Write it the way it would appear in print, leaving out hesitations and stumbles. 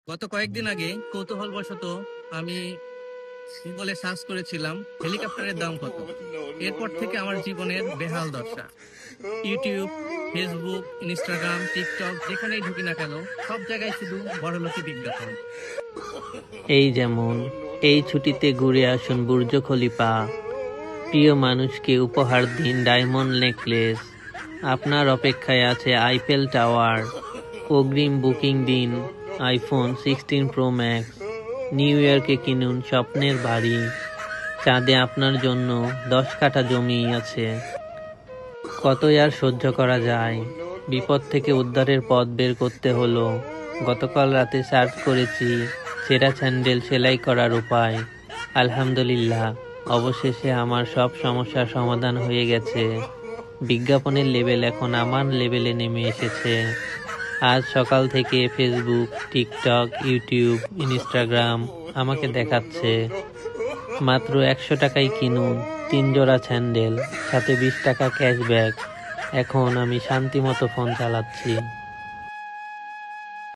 গত কয়েকদিন আগে কৌতূহলবশত আমি গুগলে সার্চ করেছিলাম হেলিকপ্টারের দাম কত। এরপর থেকে আমার জীবনের বেহাল দশা। ইউটিউব, ফেসবুক, ইনস্টাগ্রাম, টিকটক যেখানেই ঢুকি না কেন সব জায়গায় শুধু বড়লোকি বিজ্ঞাপন। এই যেমন এই ছুটিতে ঘুরে আসুন বুর্জ খলিফা, প্রিয় মানুষকে উপহার দিন ডায়মন্ড নেকলেস, আপনার অপেক্ষায় আছে আইফেল টাওয়ার, অগ্রিম বুকিং দিন আইফোন 16 প্রো ম্যাক্স, নিউ ইয়র্কে কিনুন স্বপ্নের বাড়ি, চাঁদে আপনার জন্য 10 কাঠা জমি আছে। কতই আর সহ্য করা যায়, বিপদ থেকে উদ্ধারের পথ বের করতে হলো। গতকাল রাতে সার্চ করেছি সেরা স্যান্ডেল সেলাই করার উপায়। আলহামদুলিল্লাহ, অবশেষে আমার সব সমস্যার সমাধান হয়ে গেছে। বিজ্ঞাপনের লেভেল এখন আমার লেভেলে নেমে এসেছে। আজ সকাল থেকে ফেসবুক, টিকটক, ইউটিউব, ইনস্টাগ্রাম আমাকে দেখাচ্ছে মাত্র 100 টাকায় কিনুন 3 জোড়া স্যান্ডেল, সাথে 20 টাকা ক্যাশব্যাক। এখন আমি শান্তিমতো ফোন চালাচ্ছি।